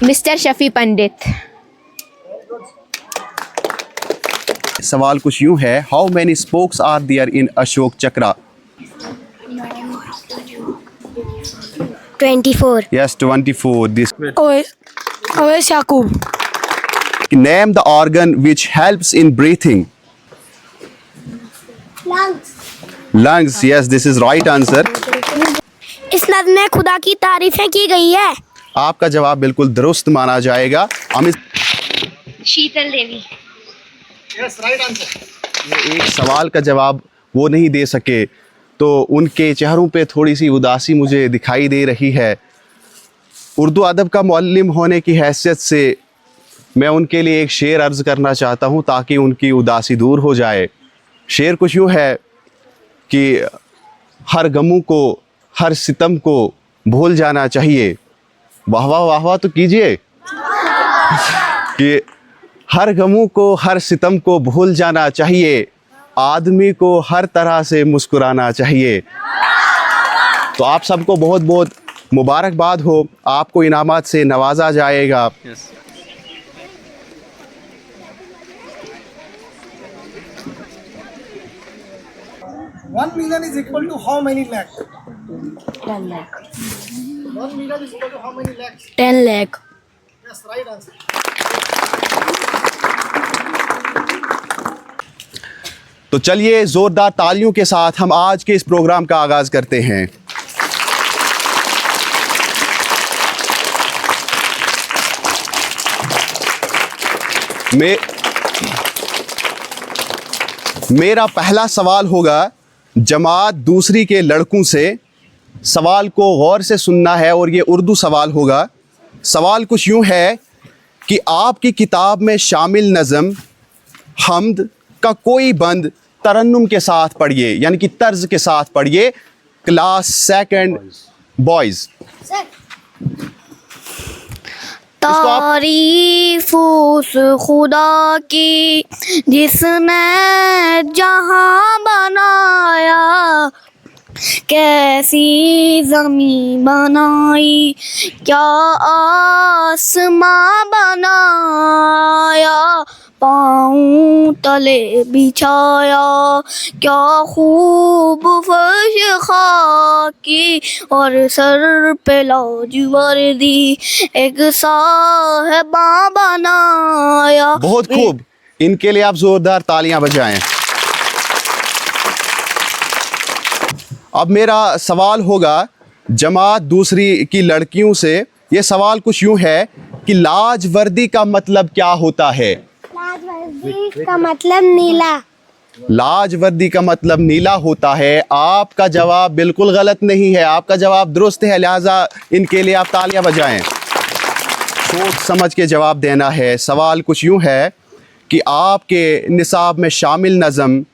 Mister Shafi पंडित। सवाल कुछ यूं है, how many spokes are there in Ashok Chakra? 24. Yes 24. This Owais Yaqub. Name the organ which helps in breathing? Lungs. Yes this is right answer. इस नज़्म में खुदा की तारीफें की गई है। आपका जवाब बिल्कुल दुरुस्त माना जाएगा. अमित, शीतल देवी। ये एक सवाल का जवाब वो नहीं दे सके तो उनके चेहरों पे थोड़ी सी उदासी मुझे दिखाई दे रही है. उर्दू अदब का मुअल्लिम होने की हैसियत से मैं उनके लिए एक शेर अर्ज़ करना चाहता हूँ ताकि उनकी उदासी दूर हो जाए. शेर कुछ यूँ है कि हर गमों को, हर सितम को भूल जाना चाहिए. वाह वाह वाह वाह तो कीजिए. कि हर गमों को, हर सितम को भूल जाना चाहिए, आदमी को हर तरह से मुस्कुराना चाहिए. तो आप सबको बहुत बहुत मुबारकबाद हो. आपको इनामात से नवाजा जाएगा. $1 million is equal to how many lakh? 10 lakh. 1 million is equal to how many lakhs? 10 lakh. Yes, right answer. तो चलिए जोरदार तालियों के साथ हम आज के इस प्रोग्राम का आगाज करते हैं. मेरा पहला सवाल होगा जमात दूसरी के लड़कों से. सवाल को गौर से सुनना है और ये उर्दू सवाल होगा. सवाल कुछ यूं है कि आपकी किताब में शामिल नज़म हम्द का कोई बंद तरन्नुम के साथ पढ़िए, यानी कि तर्ज के साथ पढ़िए. Class second boys. तारीफ उस खुदा की जिसने जहां बनाया, कैसी ज़मीं बनाई, क्या आसमां बनाया, पाँव तले बिछाया, क्या खूब फर्श खाकी, और सर पे लाजवर्दी एक साहिबा बनाया. बहुत खूब. इनके लिए आप जोरदार तालियां बजाएं. अब मेरा सवाल होगा जमात दूसरी की लड़कियों से. ये सवाल कुछ यूं है कि लाजवर्दी का मतलब क्या होता है? लाजवर्दी का मतलब नीला. लाजवर्दी का मतलब नीला होता है. आपका जवाब बिल्कुल गलत नहीं है, आपका जवाब दुरुस्त है. लिहाजा इनके लिए आप तालियां बजाएं. सोच समझ के जवाब देना है. सवाल कुछ यूं है कि आपके निसाब में शामिल नज़म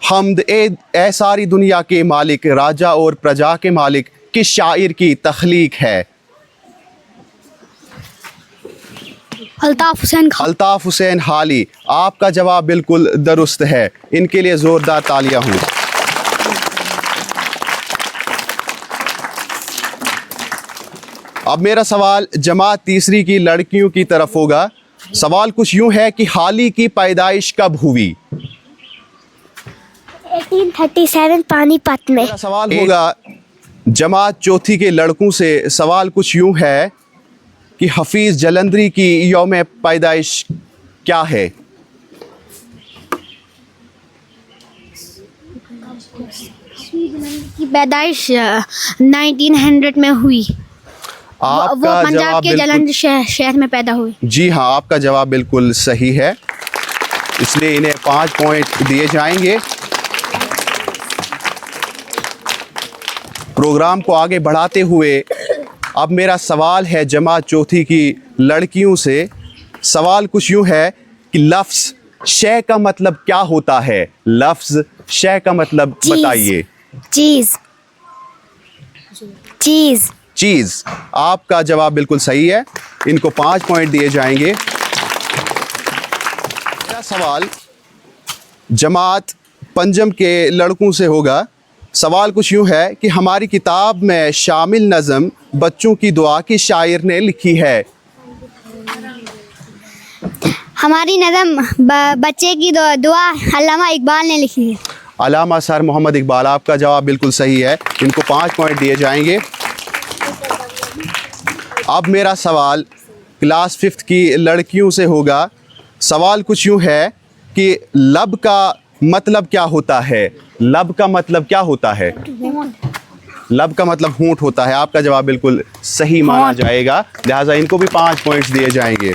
हम्द ए सारी दुनिया के मालिक, राजा और प्रजा के मालिक किस शायर की तख्लीक है? अल्ताफ़ हुसैन खान. अल्ताफ़ हुसैन हाली. आपका जवाब बिल्कुल दुरुस्त है. इनके लिए ज़ोरदार तालियां हों. अब मेरा सवाल जमात तीसरी की लड़कियों की तरफ होगा. सवाल कुछ यूं है कि हाली की पैदाइश कब हुई? 1837 पानीपत में. मेरा सवाल होगा जमात चौथी के लड़कों से. सवाल कुछ यूं है कि हफीज़ जलंधरी की यौम पैदाइश क्या है? की पैदाइश 1900 में हुई. वो आपका पंजाब जवाब के बिल्कुल जलंधर शहर में पैदा हुई. जी हाँ, आपका जवाब बिल्कुल सही है. इसलिए इन्हें 5 पॉइंट दिए जाएंगे. प्रोग्राम को आगे बढ़ाते हुए अब मेरा सवाल है जमात चौथी की लड़कियों से. सवाल कुछ यूं है कि लफ्ज़ शय का मतलब क्या होता है? लफ्ज़ शय का मतलब बताइए. चीज़. चीज़. चीज़. आपका जवाब बिल्कुल सही है. इनको 5 पॉइंट दिए जाएंगे. मेरा सवाल जमात पंजम के लड़कों से होगा. सवाल कुछ यूं है कि हमारी किताब में शामिल नज़म बच्चों की दुआ की शायर ने लिखी है. हमारी नज़म बच्चे की दुआ अल्लामा इकबाल ने लिखी है। अलामा सर मोहम्मद इकबाल, आपका जवाब बिल्कुल सही है। इनको 5 पॉइंट दिए जाएंगे। अब मेरा सवाल क्लास 5th की लड़कियों से होगा। सवाल कुछ यूँ है कि लब का मतलब क्या होता है? लब का मतलब क्या होता है? लब का मतलब होंठ होता है। आपका जवाब बिल्कुल सही माना जाएगा, लिहाजा इनको भी 5 पॉइंट्स दिए जाएंगे।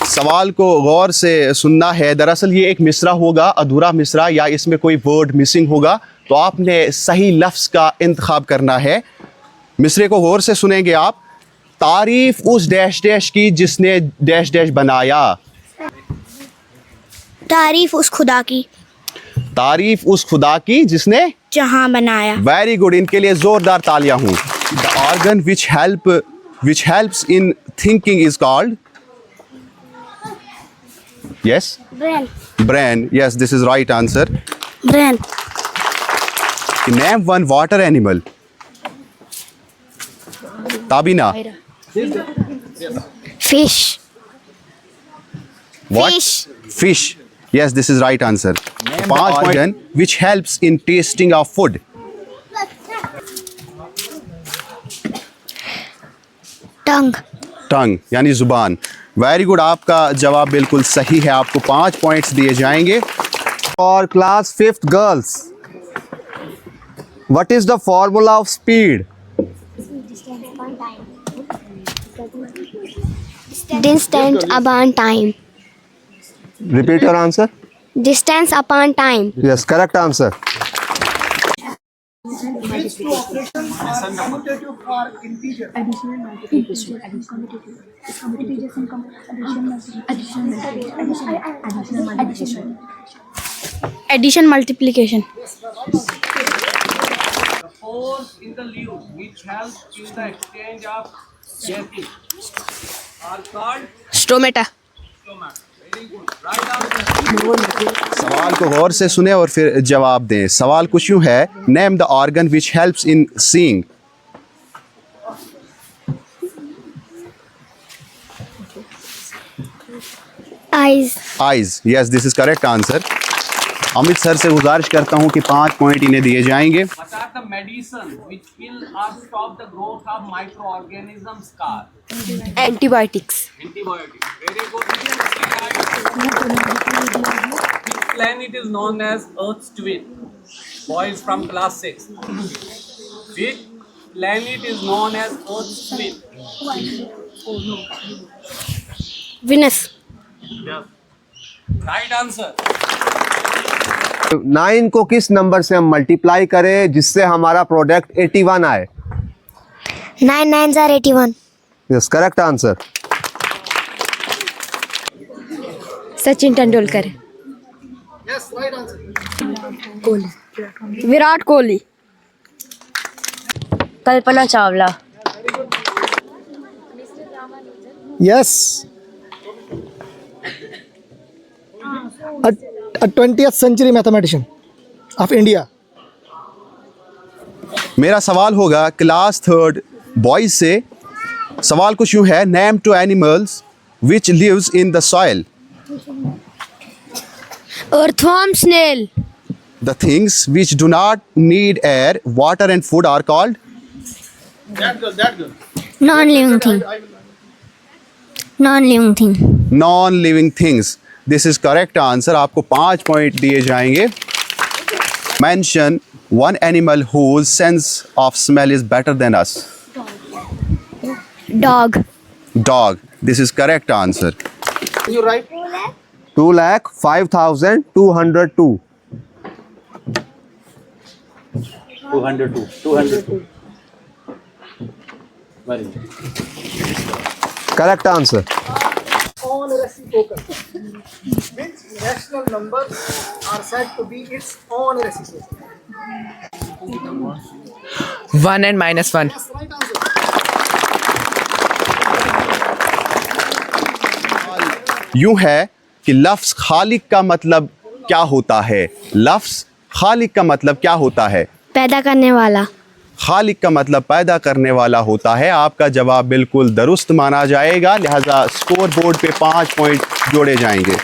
सवाल को गौर से सुनना है। दरअसल ये एक मिसरा होगा, अधूरा मिसरा, या इसमें कोई वर्ड मिसिंग होगा, तो आपने सही लफ्ज़ का इंतखाब करना है। मिसरे को गौर से सुनेंगे आप। तारीफ उस डैश डैश की जिसने डैश डैश बनाया। तारीफ उस खुदा की तारीफ उस खुदा की जिसने जहां बनाया। वेरी गुड, इनके लिए जोरदार तालियां हों। The organ which helps in thinking is called, yes, brain. Yes, this is right answer. Brain. Name one water animal. Tabina. Fish. What? Fish. Yes, this is right answer. 5 organ which helps in tasting of food. टंग। टंग यानी जुबान। Very good, आपका जवाब बिल्कुल सही है। आपको 5 points दिए जाएंगे। For class 5th girls, what is the formula of speed? Distance upon time. Repeat your answer. Distance upon time. Yes, correct answer. Which two operations are commutative for integer? Addition, multiplication. Force in the leaves which helps in the exchange of gases are called Stomata. stomata. Very good. Right answer. सवाल को गौर से सुने और फिर जवाब दें। सवाल कुछ यूँ है। Name the organ which helps in seeing. Eyes. Eyes. Yes, this is correct answer. Amit sir से गुजारिश करता हूँ कि 5 पॉइंट इन्हें दिए जाएंगे। What are the medicine which kill or stop the growth of microorganisms called? Antibiotics. Antibiotics. Very good. Which planet is known as Earth's twin? Boys from class 6. Which planet is known as Earth's twin? Venus. Right answer. 9 को किस number से हम multiply करें जिससे हमारा product 81 आए? 9 9s are 81. Yes, correct answer. Sachin Tendulkar. Yes, right answer. Virat Kohli. Kalpana Chawla. Yes. A 20th century mathematician of India. मेरा सवाल होगा क्लास 3rd बॉयज से। सवाल कुछ यूँ है। Name 2 animals which lives in the soil. Earthworm, snail. The things which do not need air, water and food are called? Non-living thing. Non-living thing. Non-living things. This is correct answer. आपको 5 point दिए जाएंगे। Mention one animal whose sense of smell is better than us. Dog. Dog. This is correct answer. You right? 2,05,202. 202. Very good. Correct answer. On reciprocal. Which rational numbers are said to be its own reciprocal? 1 and minus 1. Yes, right answer. यूं है कि लफ्ज़ खालिक का मतलब क्या होता है? लफ्ज़ खालिक का मतलब क्या होता है? पैदा करने वाला। खालिक का मतलब पैदा करने वाला होता है। आपका जवाब बिल्कुल दुरुस्त माना जाएगा, लिहाजा स्कोर बोर्ड पे 5 पॉइंट जोड़े जाएंगे।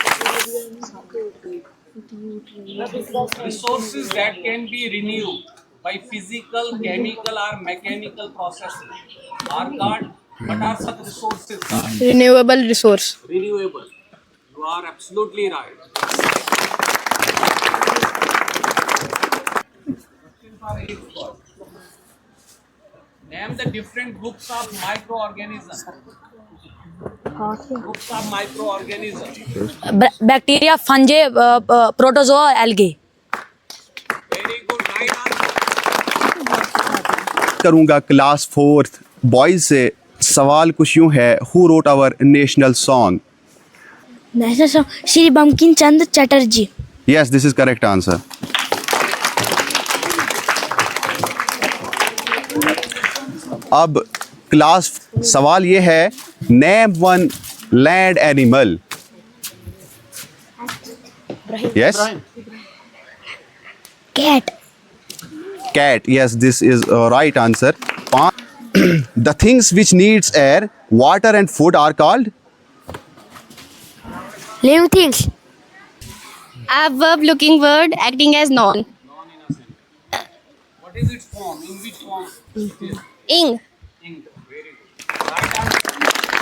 Resources that can be renewed by physical, chemical, or mechanical processes are called. What are such resources called? Renewable resource. Renewable. You are absolutely right. Name the different groups of microorganisms. Groups of microorganisms. Bacteria, fungi, protozoa, algae. Very good. Right answer. करूंगा class 4th boys से। सवाल कुछ यूं है, who wrote our national song? National song Shri Bankim Chandra Chatterjee. Yes, this is correct answer. अब class सवाल ये है, name one land animal. Yes, cat. cat. Yes, this is a right answer. The things which needs air, water and food are called? Living things। Adverb looking word acting as noun. What is its form? In which form? Ing. Ing. Very good. Right answer.